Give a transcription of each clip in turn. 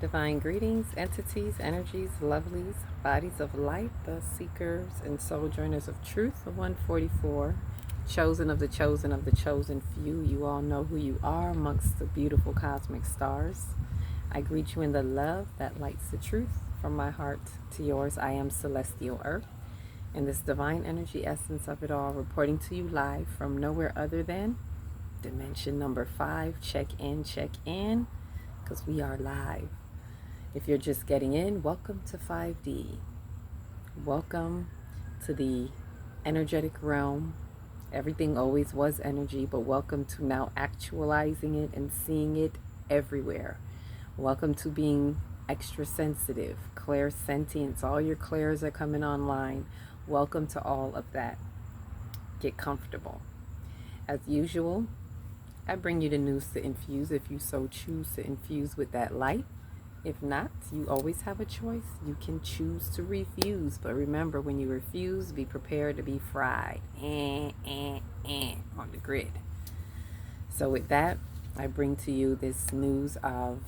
Divine greetings, entities, energies, lovelies, bodies of light, the seekers and sojourners of truth, the 144, chosen of the chosen of the chosen few. You all know who you are amongst the beautiful cosmic stars. I greet you in the love that lights the truth. From my heart to yours, I am Celestial Earth, and this divine energy essence of it all, reporting to you live from nowhere other than dimension number 5. Check in, because we are live. If you're just getting in, welcome to 5D. Welcome to the energetic realm. Everything always was energy, but welcome to now actualizing it and seeing it everywhere. Welcome to being extra sensitive, clairsentience. All your clairs are coming online. Welcome to all of that. Get comfortable. As usual, I bring you the news to infuse if you so choose to infuse with that light. If not, you always have a choice. You can choose to refuse. But remember, when you refuse, be prepared to be fried on the grid. So with that, I bring to you this news of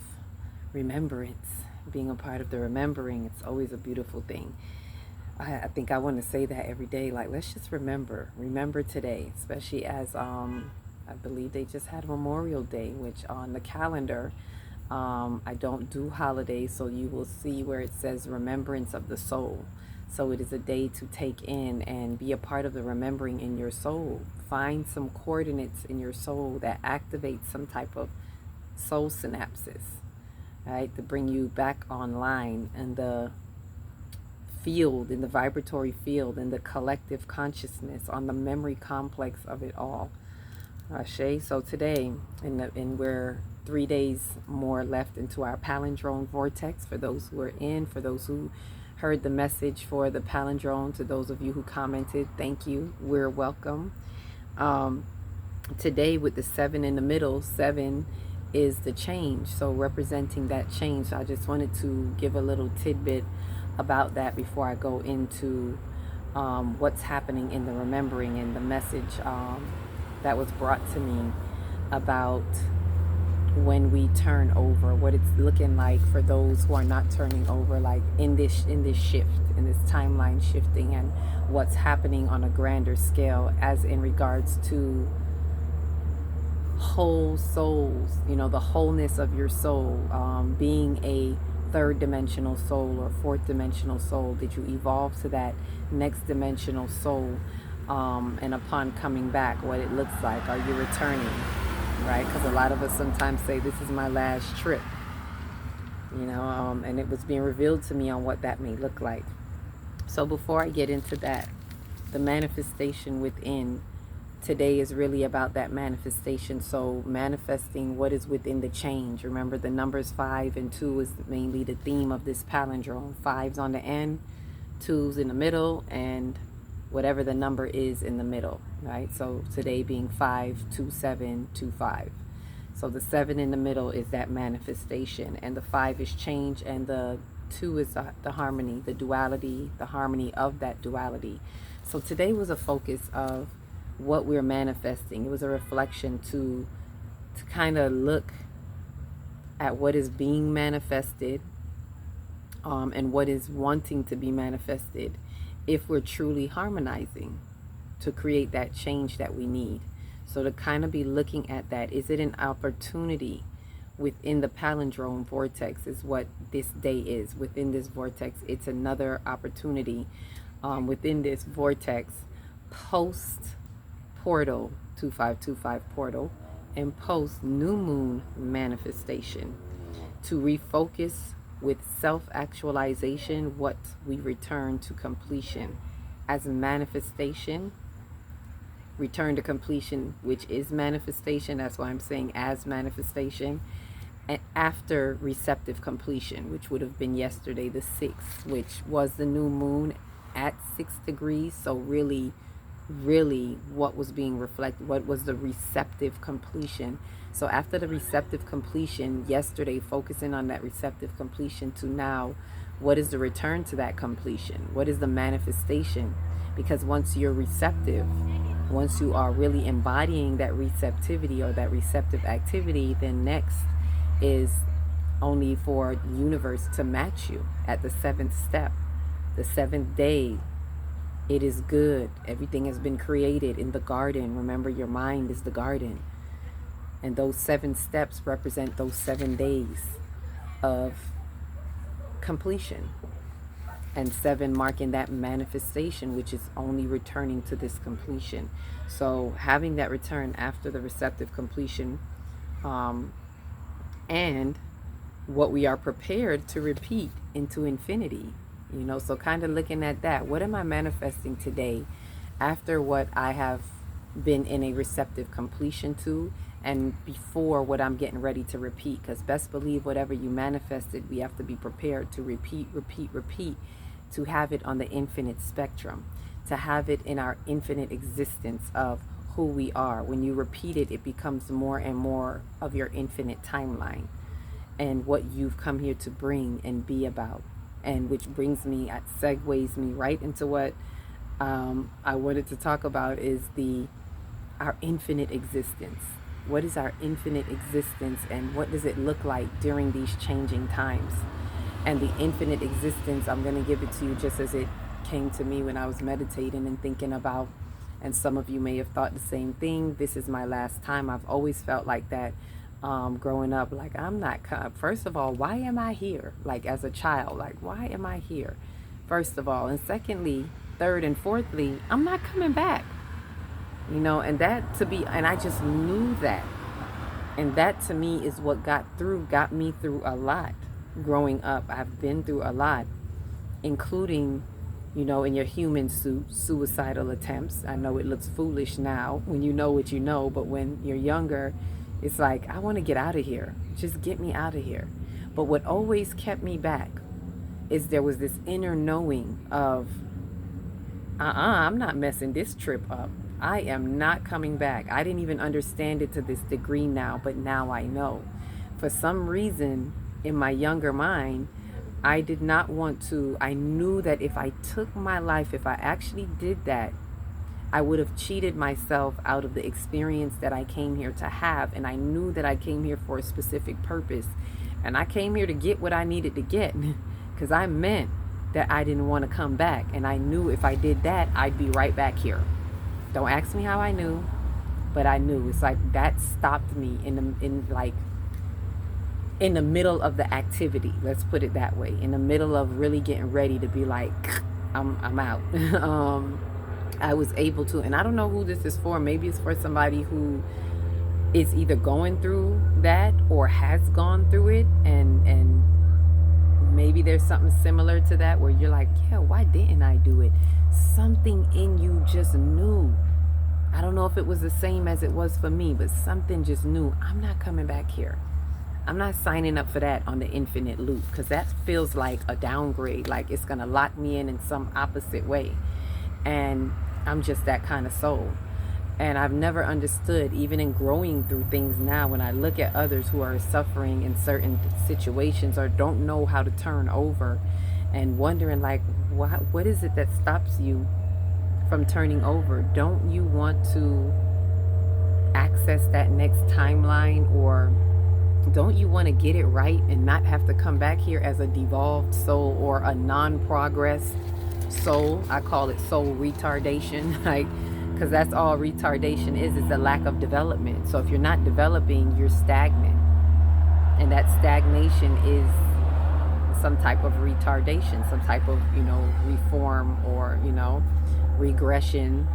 remembrance. Being a part of the remembering, it's always a beautiful thing. I think I want to say that every day. Like, let's just remember today, especially as I believe they just had Memorial Day, which on the calendar, I don't do holidays, so you will see where it says remembrance of the soul. So it is a day to take in and be a part of the remembering in your soul. Find some coordinates in your soul that activate some type of soul synapses, right, to bring you back online in the field, in the vibratory field, in the collective consciousness, on the memory complex of it all. Ashe. So today, we're 3 days more left into our Palendrone vortex. For those who are in, for those who heard the message for the Palendrone, to those of you who commented, thank you. We're welcome. Today with the 7 in the middle, 7 is the change. So representing that change. So I just wanted to give a little tidbit about that before I go into what's happening in the remembering and the message that was brought to me about when we turn over, what it's looking like for those who are not turning over, like in this shift, in this timeline shifting, and what's happening on a grander scale as in regards to whole souls, the wholeness of your soul, being a third dimensional soul or fourth dimensional soul. Did you evolve to that next dimensional soul? And upon coming back, what it looks like. Are you returning, right? Because a lot of us sometimes say, this is my last trip, and it was being revealed to me on what that may look like. So before I get into that, the manifestation within, today is really about that manifestation. So manifesting what is within the change. Remember, the numbers 5 and 2 is mainly the theme of this palindrome. 5's on the end, 2's in the middle, and whatever the number is in the middle, right? So today being 52725. So the 7 in the middle is that manifestation, and the 5 is change, and the 2 is the harmony, the duality, the harmony of that duality. So today was a focus of what we're manifesting. It was a reflection to kind of look at what is being manifested, and what is wanting to be manifested, if we're truly harmonizing to create that change that we need. So to kind of be looking at that, is it an opportunity within the palindrome vortex is what this day is. Within this vortex, it's another opportunity within this vortex, post portal, 2525 portal, and post new moon manifestation, to refocus with self-actualization, what we return to completion as manifestation, return to completion, which is manifestation. That's why I'm saying as manifestation. And after receptive completion, which would have been yesterday, the 6th, which was the new moon at 6 degrees. So really what was being reflected, what was the receptive completion. So after the receptive completion yesterday, focusing on that receptive completion, to now, what is the return to that completion? What is the manifestation? Because once you're receptive, once you are really embodying that receptivity or that receptive activity, then next is only for universe to match you at the seventh step, the seventh day. It is good. Everything has been created in the garden. Remember, your mind is the garden. And those 7 steps represent those 7 days of completion. And 7 marking that manifestation, which is only returning to this completion. So having that return after the receptive completion, and what we are prepared to repeat into infinity. So kind of looking at that. What am I manifesting today after what I have been in a receptive completion to, and before what I'm getting ready to repeat? Because best believe whatever you manifested, we have to be prepared to repeat, to have it on the infinite spectrum, to have it in our infinite existence of who we are. When you repeat it, it becomes more and more of your infinite timeline and what you've come here to bring and be about. And which brings me, segues me right into what I wanted to talk about, is our infinite existence. What is our infinite existence, and what does it look like during these changing times? And the infinite existence, I'm going to give it to you just as it came to me when I was meditating and thinking about, and some of you may have thought the same thing, this is my last time. I've always felt like that. Growing up, like, I'm not, first of all, why am I here? Like, as a child, like, why am I here? First of all. And secondly, third and fourthly, I'm not coming back. And and I just knew that. And that to me is what got me through a lot growing up. I've been through a lot, including, in your human suit, suicidal attempts. I know it looks foolish now when you know what you know, but when you're younger, it's like, I want to get out of here. Just get me out of here. But what always kept me back is there was this inner knowing of, I'm not messing this trip up. I am not coming back. I didn't even understand it to this degree now, but now I know. For some reason, in my younger mind, I did not want to. I knew that if I took my life, if I actually did that, I would have cheated myself out of the experience that I came here to have. And I knew that I came here for a specific purpose. And I came here to get what I needed to get, because I meant that I didn't want to come back. And I knew if I did that, I'd be right back here. Don't ask me how I knew, but I knew. It's like that stopped me in the middle of the activity. Let's put it that way. In the middle of really getting ready to be like, I'm out. I was able to, and I don't know who this is for. Maybe it's for somebody who is either going through that or has gone through it, and maybe there's something similar to that where you're like, yeah, why didn't I do it? Something in you just knew. I don't know if it was the same as it was for me, but something just knew, I'm not coming back here. I'm not signing up for that on the infinite loop, because that feels like a downgrade, like it's going to lock me in some opposite way. And I'm just that kind of soul. And I've never understood, even in growing through things now, when I look at others who are suffering in certain situations or don't know how to turn over, and wondering like, what is it that stops you from turning over? Don't you want to access that next timeline, or don't you want to get it right and not have to come back here as a devolved soul or a non-progress soul? I call it soul retardation, like, because that's all retardation is a lack of development. So if you're not developing, you're stagnant, and that stagnation is some type of retardation, some type of reform or regression.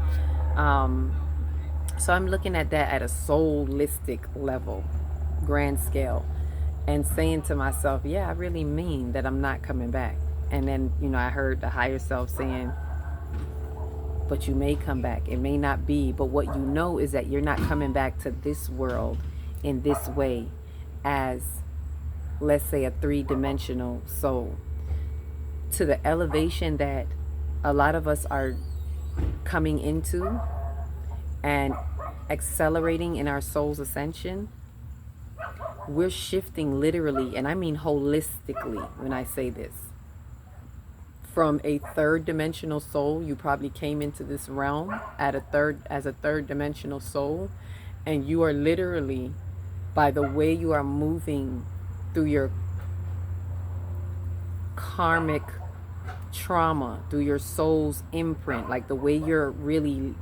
So I'm looking at that at a soulistic level, grand scale, and saying to myself, yeah, I really mean that I'm not coming back. And then I heard the higher self saying, but you may come back. It may not be, but what you know is that you're not coming back to this world in this way as, let's say, a 3-dimensional soul. To the elevation that a lot of us are coming into and accelerating in our soul's ascension, we're shifting literally, and I mean holistically when I say this. From a 3rd-dimensional soul, you probably came into this realm as a 3rd-dimensional soul, and you are literally, by the way you are moving through your karmic trauma, through your soul's imprint, like the way you're really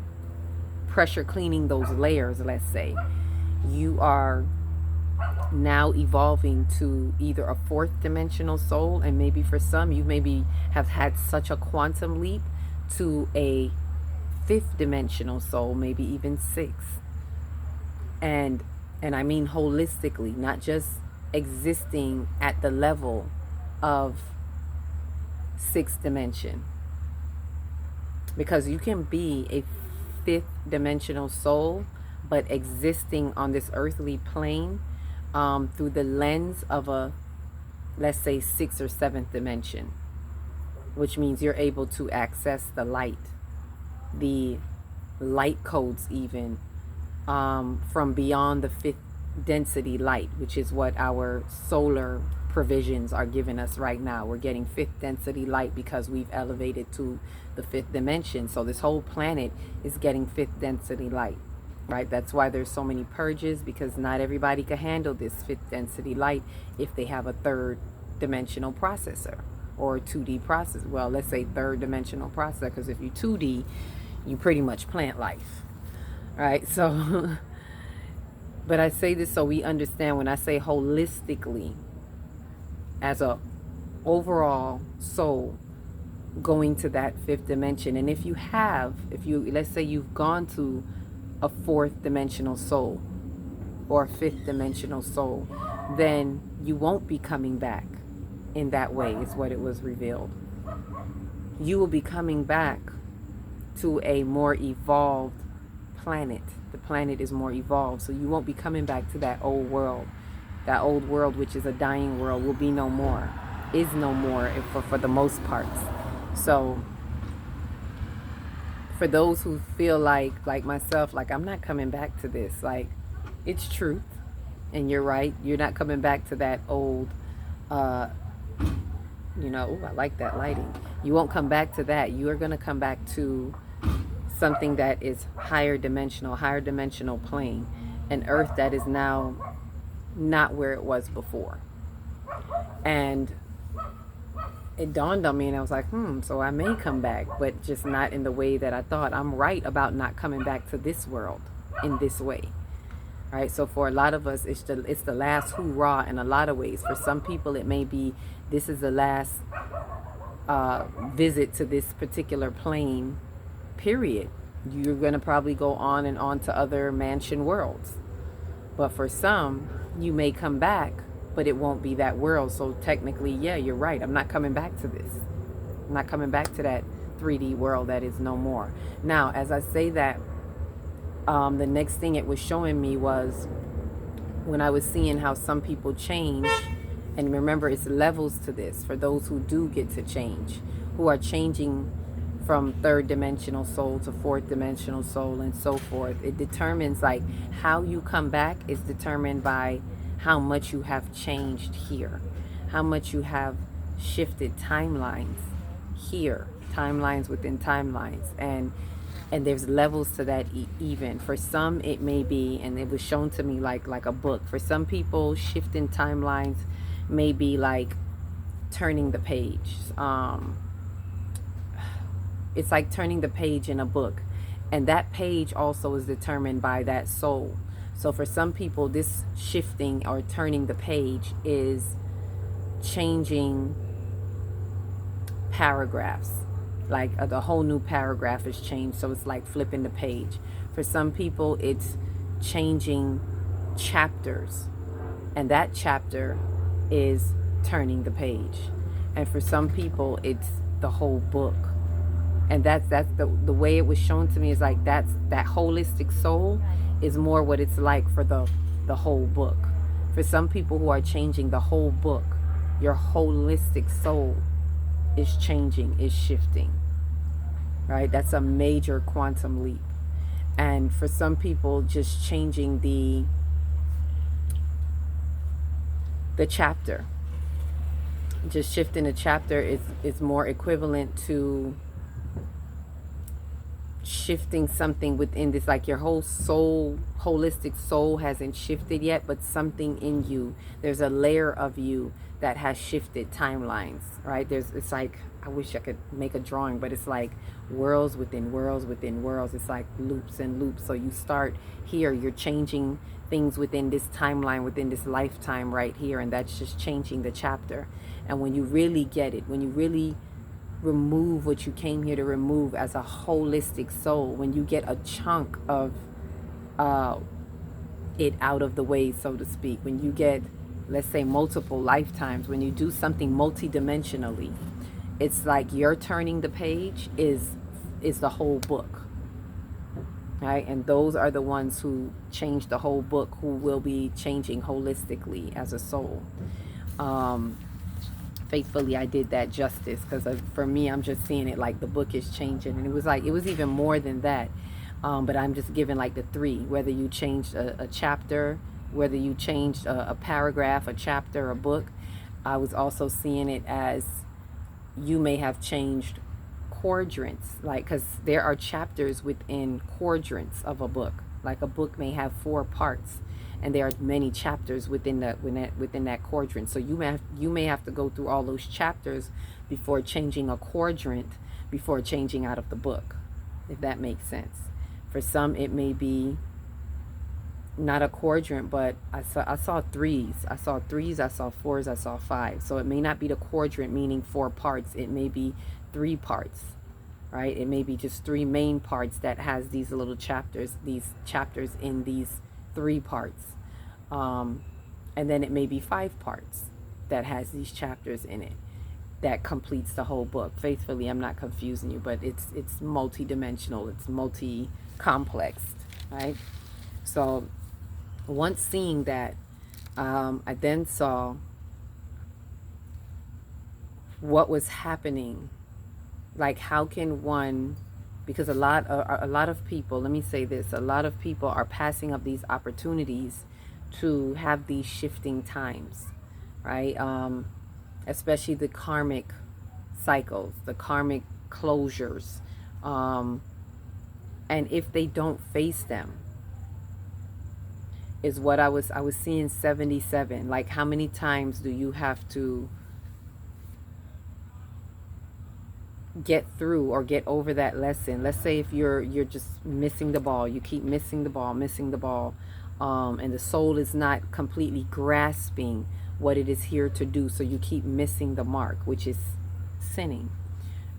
pressure cleaning those layers, let's say, you are now evolving to either a fourth dimensional soul, and maybe for some you maybe have had such a quantum leap to a fifth dimensional soul, maybe even sixth. And I mean holistically, not just existing at the level of sixth dimension, because you can be a fifth dimensional soul but existing on this earthly plane through the lens of a, let's say, sixth or seventh dimension, which means you're able to access the light, the light codes even, from beyond the fifth density light, which is what our solar provisions are giving us right now. We're getting fifth density light because we've elevated to the fifth dimension. So this whole planet is getting fifth density light, right? That's why there's so many purges, because not everybody can handle this fifth density light if they have a third dimensional processor or a 2D process. Well, let's say third dimensional processor, because if you're 2D, you pretty much plant life, right? So but I say this so we understand, when I say holistically, as a overall soul going to that fifth dimension. And if you let's say you've gone to a fourth dimensional soul or a fifth dimensional soul, then you won't be coming back in that way, is what it was revealed. You will be coming back to a more evolved planet. The planet is more evolved, so you won't be coming back to that old world. That old world, which is a dying world, will be no more, is no more for the most parts. So for those who feel like myself, like I'm not coming back to this, like it's truth, and you're right, you're not coming back to that old, I like that lighting. You won't come back to that. You are going to come back to something that is higher dimensional plane, an earth that is now not where it was before. And it dawned on me, and I was like, so I may come back, but just not in the way that I thought. I'm right about not coming back to this world in this way. Right? So for a lot of us, it's the last hoorah in a lot of ways. For some people, it may be this is the last visit to this particular plane, period. You're going to probably go on and on to other mansion worlds. But for some, you may come back, but it won't be that world. So technically, yeah, you're right. I'm not coming back to this. I'm not coming back to that 3D world that is no more. Now, as I say that, the next thing it was showing me was when I was seeing how some people change. And remember, it's levels to this for those who do get to change, who are changing from third dimensional soul to fourth dimensional soul and so forth. It determines, like, how you come back is determined by how much you have changed here, how much you have shifted timelines here, timelines within timelines. And there's levels to that. Even for some, it may be, and it was shown to me like a book. For some people, shifting timelines may be like turning the page. It's like turning the page in a book, and that page also is determined by that soul. So for some people, this shifting or turning the page is changing paragraphs, like the whole new paragraph is changed, so it's like flipping the page. For some people, it's changing chapters, and that chapter is turning the page. And for some people, it's the whole book. And that's the way it was shown to me, is like that holistic soul is more what it's like for the whole book. For some people who are changing the whole book, your holistic soul is changing, is shifting, right? That's a major quantum leap. And for some people, just changing the chapter, just shifting a chapter is more equivalent to shifting something within this, like your whole soul, holistic soul hasn't shifted yet, but something in you, there's a layer of you that has shifted timelines, right? It's like, I wish I could make a drawing, but it's like worlds within worlds within worlds. It's like loops and loops. So you start here, you're changing things within this timeline, within this lifetime right here, and that's just changing the chapter. And when you really get it, when you really remove what you came here to remove as a holistic soul, when you get a chunk of it out of the way, so to speak, when you get, let's say, multiple lifetimes, when you do something multidimensionally, it's like you're turning the page is the whole book, right? And those are the ones who change the whole book, who will be changing holistically as a soul. Faithfully, I did that justice, because for me, I'm just seeing it like the book is changing, and it was even more than that. But I'm just giving like the three, whether you changed a chapter, whether you changed a paragraph, a chapter, a book. I was also seeing it as you may have changed quadrants, like, because there are chapters within quadrants of a book. Like a book may have 4 parts, and there are many chapters within that quadrant. So you may have to go through all those chapters before changing a quadrant, before changing out of the book, if that makes sense. For some, it may be not a quadrant, but I saw threes. I saw 4s, I saw 5. So it may not be the quadrant, meaning 4 parts. It may be 3 parts, right? It may be just 3 main parts that has these little chapters, these chapters in these 3 parts. And then it may be 5 parts that has these chapters in it that completes the whole book. Faithfully, I'm not confusing you, but it's multi-dimensional, it's multi-complex, right? So once seeing that, I then saw what was happening. Like, how can one, because a lot of people, let me say this, a lot of people are passing up these opportunities to have these shifting times, right? Especially the karmic cycles, the karmic closures. And if they don't face them, is what I was seeing 77. Like, how many times do you have to get through or get over that lesson? Let's say if you're just missing the ball, you keep missing the ball, and the soul is not completely grasping what it is here to do, so you keep missing the mark, which is sinning,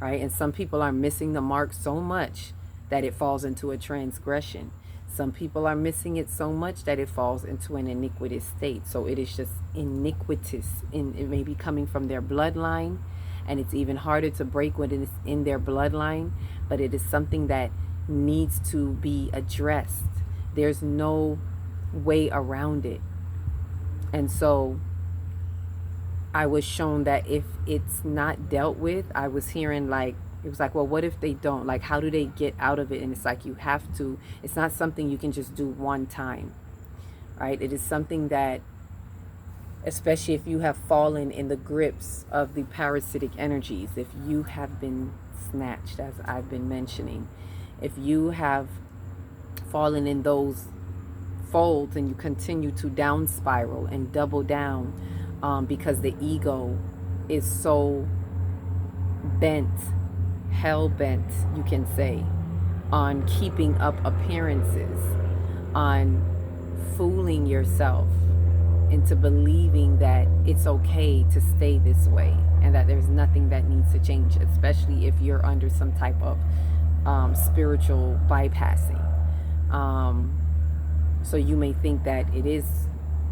right? And some people are missing the mark so much that it falls into a transgression. Some people are missing it so much that it falls into an iniquitous state. So it is just iniquitous. It may be coming from their bloodline, and it's even harder to break when it is in their bloodline, but it is something that needs to be addressed. There's no way around it. And so I was shown that if it's not dealt with, I was hearing like, it was like, well, what if they don't? Like, how do they get out of it? And it's like, you have to, it's not something you can just do one time, right? It is something that, especially if you have fallen in the grips of the parasitic energies, if you have been snatched, as I've been mentioning, if you have fallen in those folds and you continue to down spiral and double down, because the ego is so bent, hell-bent, you can say, on keeping up appearances, on fooling yourself into believing that it's okay to stay this way and that there's nothing that needs to change, especially if you're under some type of spiritual bypassing. So you may think that it is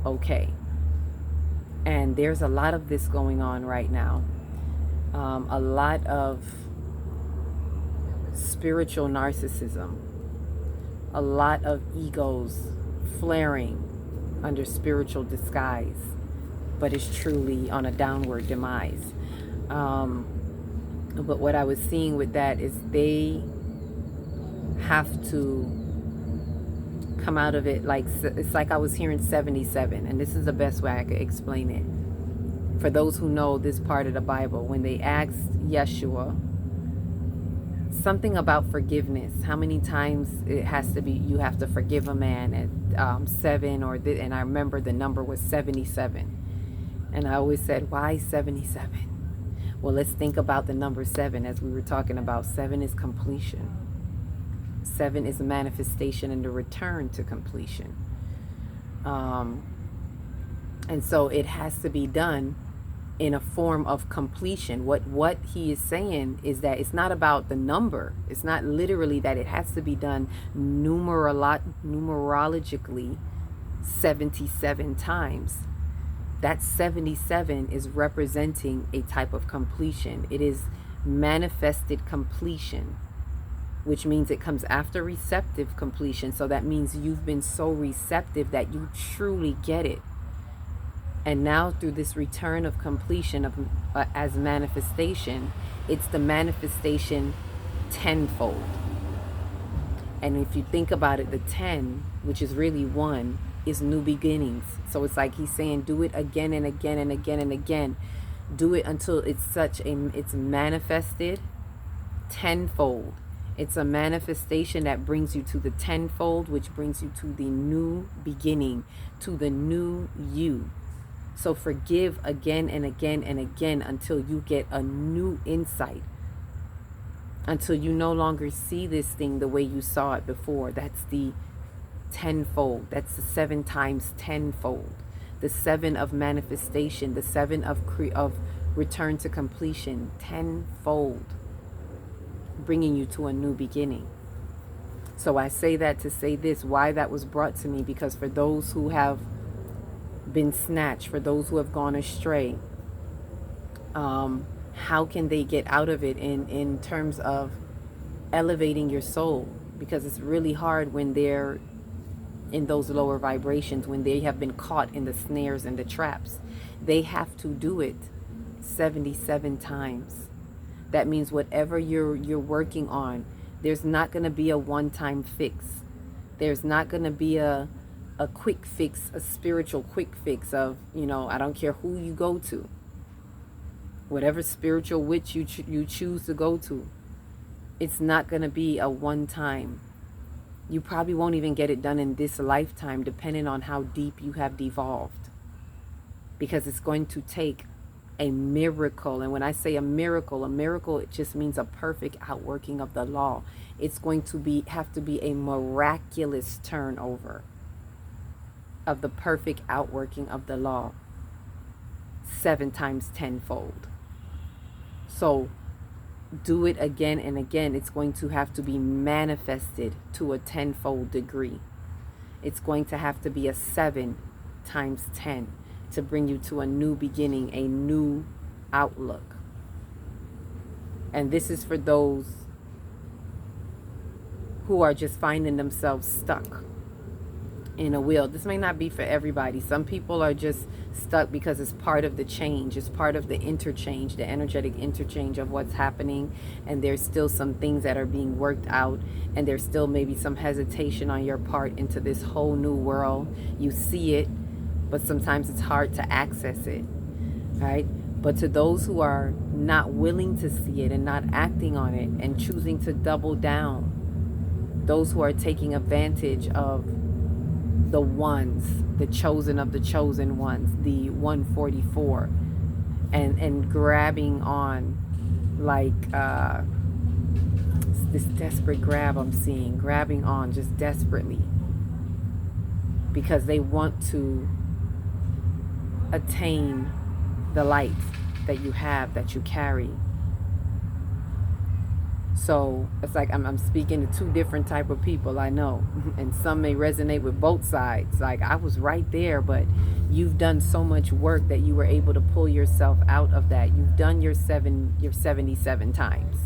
okay. And there's a lot of this going on right now. A lot of spiritual narcissism, a lot of egos flaring under spiritual disguise, but it's truly on a downward demise. But what I was seeing with that is they have to come out of it, like, it's like I was hearing 77, and this is the best way I could explain it. For those who know this part of the Bible, when they asked Yeshua, something about forgiveness. How many times it has to be, you have to forgive a man at 7 and I remember the number was 77. And I always said, why 77? Well, let's think about the number 7 as we were talking about. 7 is completion. 7 is a manifestation and the return to completion. And so it has to be done in a form of completion. What he is saying is that it's not about the number. It's not literally that it has to be done numerologically 77 times. That 77 is representing a type of completion. It is manifested completion, which means it comes after receptive completion. So that means you've been so receptive that you truly get it. And now through this return of completion of as manifestation, it's the manifestation tenfold. And if you think about it, the 10, which is really 1, is new beginnings. So it's like he's saying, do it again and again and again and again. Do it until it's manifested tenfold. It's a manifestation that brings you to the tenfold, which brings you to the new beginning, to the new you. So forgive again and again and again until you get a new insight, until you no longer see this thing the way you saw it before. That's the tenfold. That's the 7 times tenfold. The 7 of manifestation, the 7 of return to completion, tenfold, bringing you to a new beginning. So I say that to say this, why that was brought to me, because for those who have been snatched, for those who have gone astray, how can they get out of it in terms of elevating your soul? Because it's really hard when they're in those lower vibrations, when they have been caught in the snares and the traps. They have to do it 77 times. That means whatever you're working on, there's not going to be a one-time fix. There's not going to be a quick fix, a spiritual quick fix of, I don't care who you go to, whatever spiritual witch you choose to go to, it's not going to be a one time. You probably won't even get it done in this lifetime, depending on how deep you have devolved, because it's going to take a miracle. And when I say a miracle, it just means a perfect outworking of the law. It's going to have to be a miraculous turnover of the perfect outworking of the law, 7 times tenfold. So do it again and again. It's going to have to be manifested to a tenfold degree. It's going to have to be a 7 times 10 to bring you to a new beginning, a new outlook. And this is for those who are just finding themselves stuck in a wheel. This may not be for everybody. Some people are just stuck because it's part of the change. It's part of the interchange, the energetic interchange of what's happening. And there's still some things that are being worked out. And there's still maybe some hesitation on your part into this whole new world. You see it, but sometimes it's hard to access it, right? But to those who are not willing to see it and not acting on it and choosing to double down, those who are taking advantage of the ones, the chosen of the chosen ones, the 144, and grabbing on like this desperate grab I'm seeing, grabbing on just desperately because they want to attain the light that you have, that you carry. So it's like I'm speaking to 2 different type of people, I know, and some may resonate with both sides. Like, I was right there, but you've done so much work that you were able to pull yourself out of that. You've done your 77 times.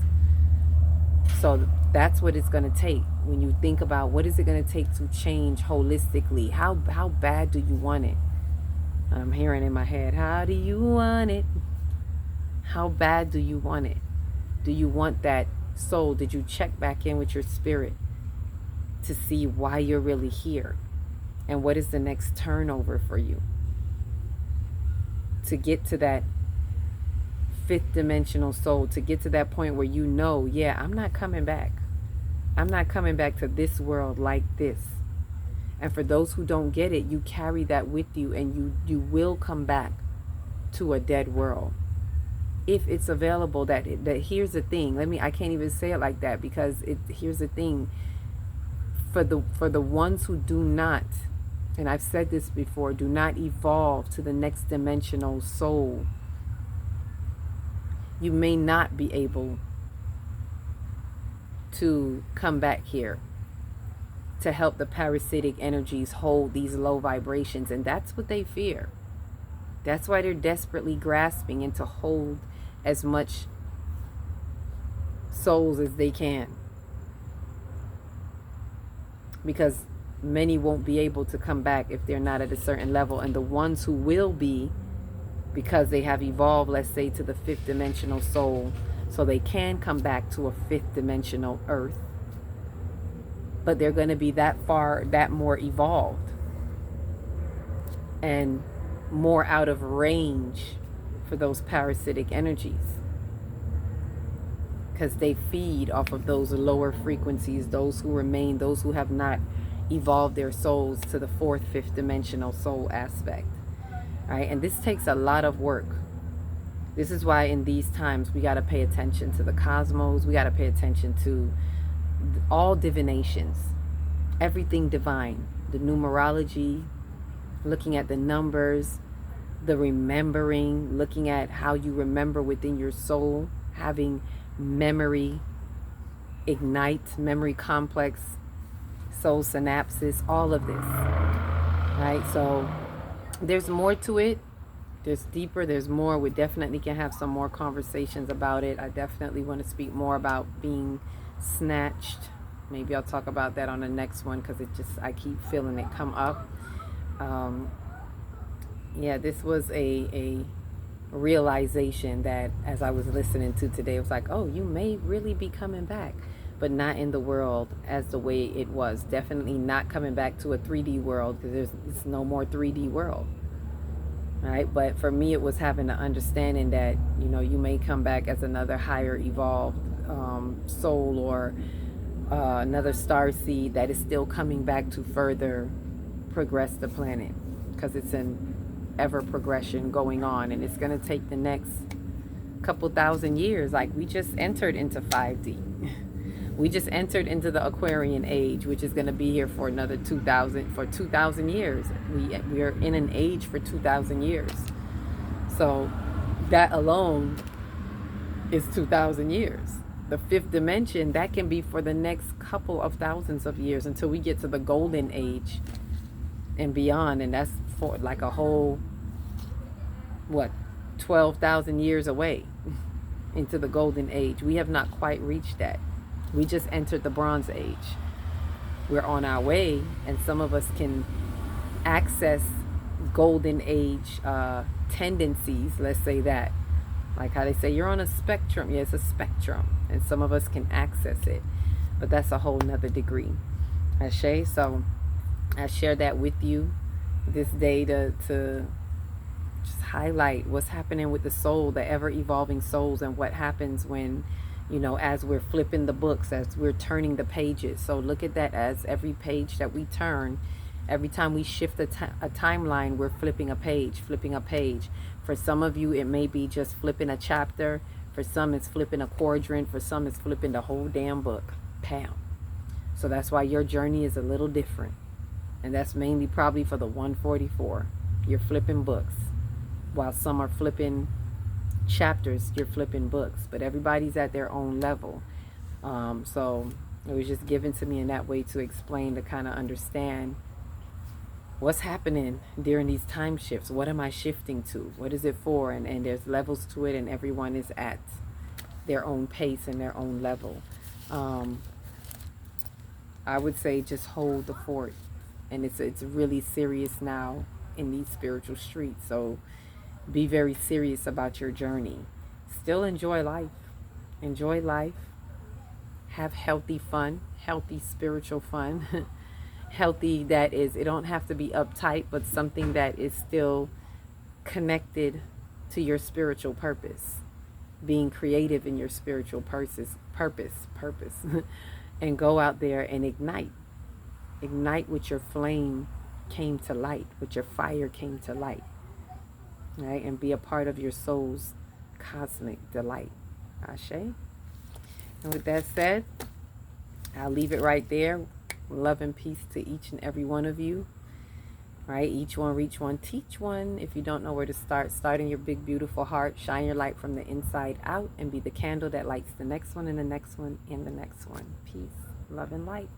So that's what it's going to take. When you think about what is it going to take to change holistically, how bad do you want it? I'm hearing in my head, how do you want it? How bad do you want it? Do you want that soul? Did you check back in with your spirit to see why you're really here? And what is the next turnover for you? To get to that fifth dimensional soul, to get to that point where you know, yeah, I'm not coming back. I'm not coming back to this world like this. And for those who don't get it, you carry that with you, and you will come back to a dead world if it's available. That here's the thing. I can't even say it like that, because here's the thing. For the ones who do not, and I've said this before, do not evolve to the next dimensional soul, you may not be able to come back here to help the parasitic energies hold these low vibrations. And that's what they fear. That's why they're desperately grasping and to hold as much souls as they can, because many won't be able to come back if they're not at a certain level. And the ones who will be, because they have evolved, let's say, to the fifth dimensional soul, so they can come back to a fifth dimensional earth, but they're going to be that far, that more evolved and more out of range for those parasitic energies, because they feed off of those lower frequencies, those who remain, those who have not evolved their souls to the fourth, fifth dimensional soul aspect. All right, and this takes a lot of work. This is why in these times we got to pay attention to the cosmos. We got to pay attention to all divinations, everything divine, the numerology, looking at the numbers, the remembering, looking at how you remember within your soul, having memory ignite, memory complex, soul synapses, all of this. Right? So there's more to it. There's deeper, there's more. We definitely can have some more conversations about it. I definitely want to speak more about being snatched. Maybe I'll talk about that on the next one, because I keep feeling it come up. Yeah, this was a realization that as I was listening to today, it was like, oh, you may really be coming back, but not in the world as the way it was. Definitely not coming back to a 3D world, because there's no more 3D world. Right? But for me, it was having the understanding that, you know, you may come back as another higher evolved soul, or another star seed that is still coming back to further progress the planet, because it's an ever progression going on, and it's going to take the next couple thousand years. Like, we just entered into 5D. We just entered into the Aquarian age, which is going to be here for another 2,000 years. We are in an age for 2,000 years. So that alone is 2,000 years. The fifth dimension, that can be for the next couple of thousands of years, until we get to the golden age and beyond. And that's for like a whole, 12,000 years away into the golden age. We have not quite reached that. We just entered the Bronze Age. We're on our way, and some of us can access golden age tendencies, let's say that. Like how they say, you're on a spectrum. Yeah, it's a spectrum. And some of us can access it. But that's a whole nother degree. Ashe? So I share that with you this day to just highlight what's happening with the soul, the ever-evolving souls, and what happens when, you know, as we're flipping the books, as we're turning the pages. So look at that as every page that we turn, every time we shift a timeline, we're flipping a page. For some of you, it may be just flipping a chapter. For some, it's flipping a quadrant. For some, it's flipping the whole damn book. Bam. So that's why your journey is a little different. And that's mainly probably for the 144. You're flipping books. While some are flipping chapters, you're flipping books. But everybody's at their own level. So it was just given to me in that way to explain, to kind of understand what's happening during these time shifts. What am I shifting to? What is it for? And there's levels to it, and everyone is at their own pace and their own level. I would say just hold the fort. And it's really serious now in these spiritual streets. So be very serious about your journey. Still enjoy life. Enjoy life. Have healthy fun. Healthy spiritual fun. Healthy, that is, it don't have to be uptight, but something that is still connected to your spiritual purpose. being creative in your spiritual purpose, and go out there and ignite with your flame came to light, with your fire came to light, right? And be a part of your soul's cosmic delight. Ashe. And with that said, I'll leave it right there. Love and peace to each and every one of you. Right? Each one, reach one, teach one. If you don't know where to start in your big, beautiful heart. Shine your light from the inside out and be the candle that lights the next one and the next one and the next one. Peace, love, and light.